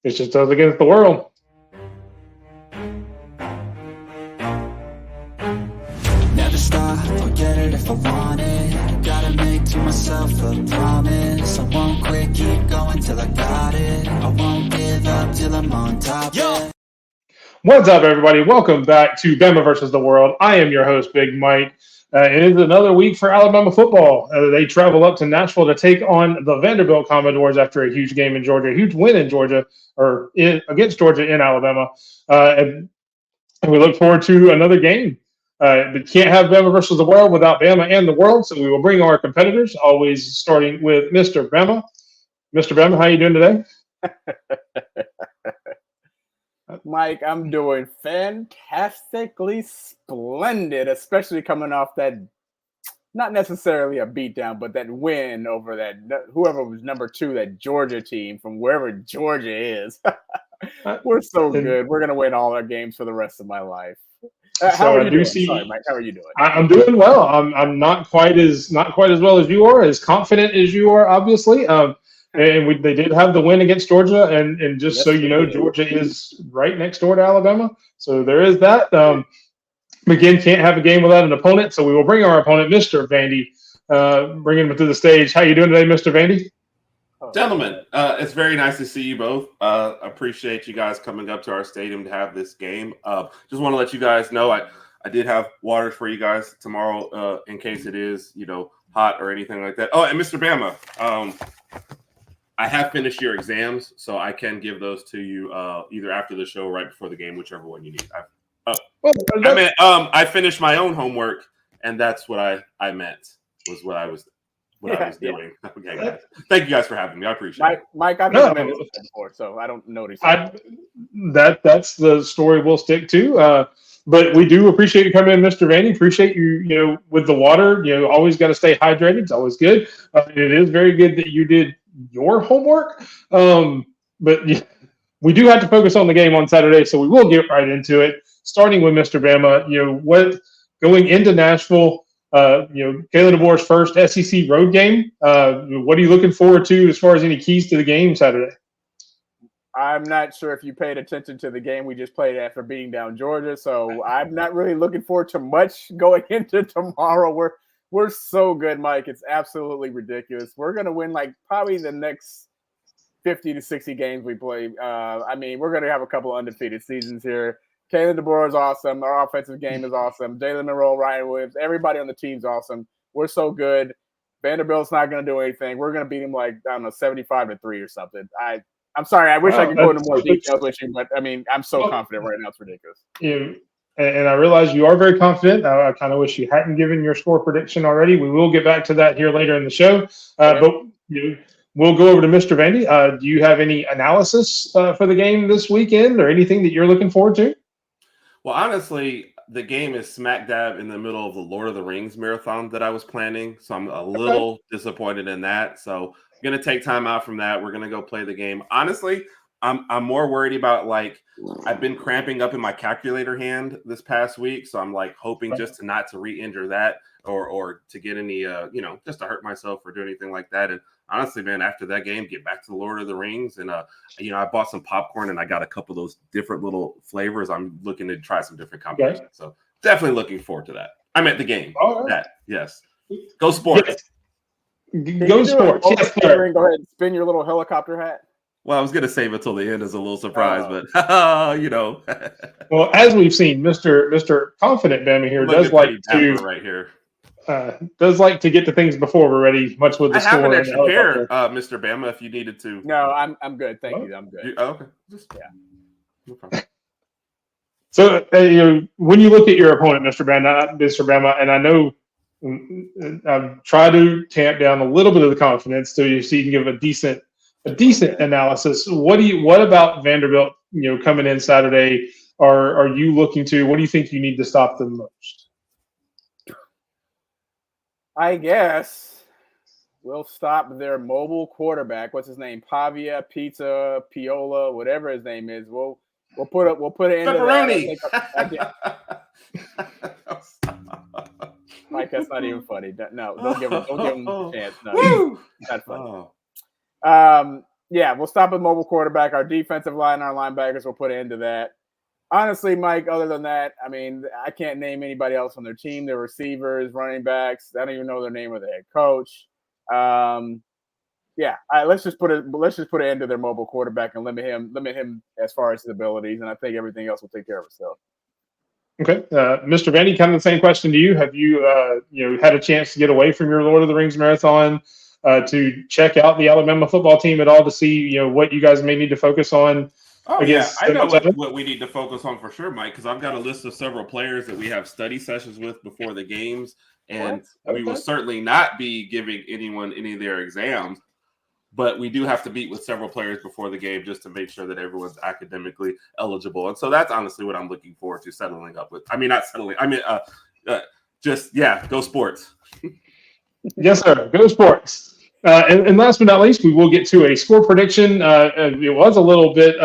It's just us against the world. Never stop, I'll get it if I want it. Gotta make to myself a promise. I won't quit, keep going till I got it. I won't give up till I'm on top. Yeah. What's up, everybody? Welcome back to Bama versus the World. I am your host, Big Mike. It is another week for Alabama football. They travel up to Nashville to take on the Vanderbilt Commodores after a huge game in Georgia, a huge win in Georgia, against Georgia in Alabama. And we look forward to another game. We can't have Bama versus the World without Bama and the World, so we will bring our competitors, always starting with Mr. Bama. Mr. Bama, how are you doing today? Mike, I'm doing fantastically splendid, especially coming off that, not necessarily a beatdown, but that win over that whoever was number 2, that Georgia team from wherever Georgia is. We're so good. We're gonna win all our games for the rest of my life. How are you doing? Sorry, Mike. How are you doing? I'm doing well. I'm not quite as well as you are, as confident as you are, obviously. And they did have the win against Georgia, and just so you know, Georgia is right next door to Alabama, so there is that. McGinn can't have a game without an opponent, so we will bring our opponent, Mr. Vandy, bring him to the stage. How you doing today, Mr. Vandy? Gentlemen, it's very nice to see you both. Appreciate you guys coming up to our stadium to have this game. Just want to let you guys know I did have waters for you guys tomorrow in case it is, hot or anything like that. Oh, and Mr. Bama, I have finished your exams, so I can give those to you either after the show or right before the game, whichever one you need. I finished my own homework, and that's what I meant was what I was doing. Okay, guys. Thank you guys for having me. I appreciate it. Mike, I've never been this before, so I don't notice. That's the story we'll stick to. But we do appreciate you coming in, Mr. Vandy. Appreciate you, with the water. Always got to stay hydrated. It's always good. It is very good that you did your homework. But we do have to focus on the game on Saturday, so we will get right into it. Starting with Mr. Bama, what going into Nashville, Kalen DeBoer's first SEC road game. What are you looking forward to as far as any keys to the game Saturday? I'm not sure if you paid attention to the game we just played after beating down Georgia, so I'm not really looking forward to much going into tomorrow. We're so good, Mike. It's absolutely ridiculous. We're going to win probably the next 50 to 60 games we play. We're going to have a couple of undefeated seasons here. Kalen DeBoer is awesome. Our offensive game is awesome. Jalen Monroe, Ryan Williams, everybody on the team's awesome. We're so good. Vanderbilt's not going to do anything. We're going to beat them 75-3 or something. I'm sorry. I wish I could go into more details with you, but I'm so confident right now. It's ridiculous. And I realize you are very confident. I kind of wish you hadn't given your score prediction already. We will get back to that here later in the show. But we'll go over to Mr. Vandy. Do you have any analysis for the game this weekend or anything that you're looking forward to? Well, honestly, the game is smack dab in the middle of the Lord of the Rings marathon that I was planning. So I'm a little disappointed in that. So I'm going to take time out from that. We're going to go play the game. Honestly, I'm more worried about I've been cramping up in my calculator hand this past week. So I'm hoping just to not to re-injure that or to get any, just to hurt myself or do anything like that. And honestly, man, after that game, get back to the Lord of the Rings. And, I bought some popcorn and I got a couple of those different little flavors. I'm looking to try some different combinations. Okay. So definitely looking forward to that. I'm at the game. All right. Yes. Go sports. Go sports. Yes, go ahead and spin your little helicopter hat. Well, I was going to save it till the end as a little surprise, but, Well, as we've seen, Mr. Confident Bama here does like to right here. Does like to get to things before we're ready, much with the I score. have an extra pair, Mr. Bama, if you needed to. No, I'm good. Thank you. I'm good. Okay. No problem. So, when you look at your opponent, Mr. Bama, and I know I've tried to tamp down a little bit of the confidence so you can give a decent analysis. What about Vanderbilt, coming in Saturday? Are you looking to? What do you think you need to stop them most? I guess we'll stop their mobile quarterback. What's his name? Pavia, Pizza, Piola, whatever his name is. We'll put it into pepperoni. Mike, that's not even funny. No, don't give him a chance. No, that's funny. Yeah, we'll stop at mobile quarterback. Our defensive line, our linebackers will put an end to that. Honestly, Mike, other than that, I mean, I can't name anybody else on their team. Their receivers, running backs, I don't even know their name or the head coach. Let's just put an end to their mobile quarterback and limit him as far as his abilities, and I think everything else will take care of itself. Okay, Mr. Vandy, kind of the same question to you. Have you had a chance to get away from your Lord of the Rings marathon to check out the Alabama football team at all to see what you guys may need to focus on? Oh yeah, I know what we need to focus on for sure, Mike, because I've got a list of several players that we have study sessions with before the games, and we will certainly not be giving anyone any of their exams, but we do have to meet with several players before the game just to make sure that everyone's academically eligible. And so that's honestly what I'm looking forward to settling up with. I mean, not settling. I mean, go sports. Yes, sir. Go sports. And last but not least, we will get to a score prediction. It was a little bit,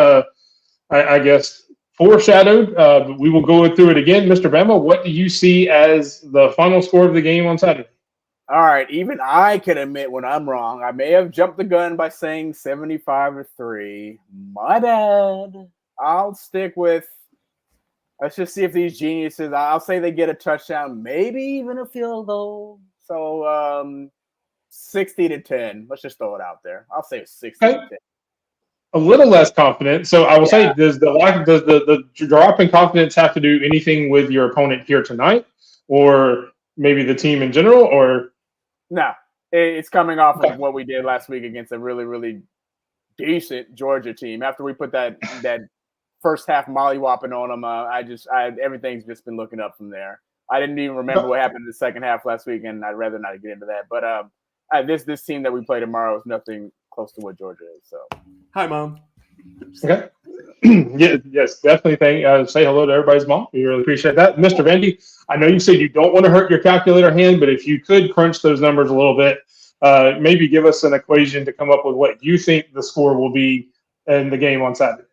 I guess, foreshadowed, but we will go through it again. Mr. Bama, what do you see as the final score of the game on Saturday? All right, even I can admit when I'm wrong. I may have jumped the gun by saying 75-3. My bad. I'll stick with. Let's just see if these geniuses. I'll say they get a touchdown, maybe even a field goal. So 60-10. Let's just throw it out there. I'll say 60-10. A little less confident. So I will say, does the drop in confidence have to do anything with your opponent here tonight, or maybe the team in general, or? No, it's coming off of what we did last week against a really, really decent Georgia team. After we put that first half molly-whopping on them, everything's just been looking up from there. I didn't even remember what happened in the second half last week, and I'd rather not get into that. But this team that we play tomorrow is nothing close to what Georgia is. So, hi, Mom. Okay. Yes, definitely. Say hello to everybody's mom. We really appreciate that. Mr. Vandy, I know you said you don't want to hurt your calculator hand, but if you could crunch those numbers a little bit, maybe give us an equation to come up with what you think the score will be in the game on Saturday.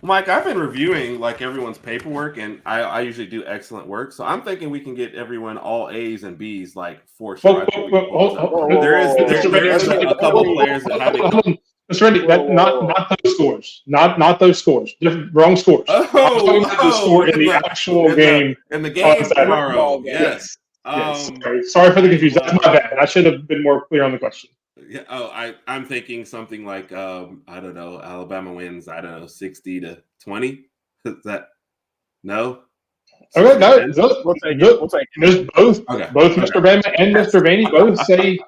Mike, I've been reviewing everyone's paperwork, and I usually do excellent work. So I'm thinking we can get everyone all A's and B's for sure. There is a couple players that haven't. Mr. Randy, not those scores. Not those scores. Wrong scores. The score in the actual game. In the game tomorrow. Yes. Sorry for the confusion. That's my bad. I should have been more clear on the question. Yeah. Oh, I'm thinking something like I don't know. Alabama wins. I don't know, 60-20. Is that no? Okay, no. We'll take it. Both Mr. Bama and Mr. Vandy both say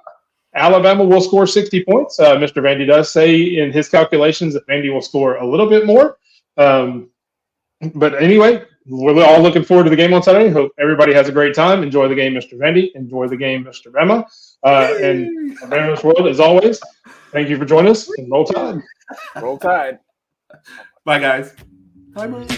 Alabama will score 60 points. Mr. Vandy does say in his calculations that Vandy will score a little bit more. But anyway, we're all looking forward to the game on Saturday. Hope everybody has a great time. Enjoy the game, Mr. Vandy. Enjoy the game, Mr. Bama. And Bama's World, as always, thank you for joining us. And roll tide. Roll tide. Bye, guys. Bye, man.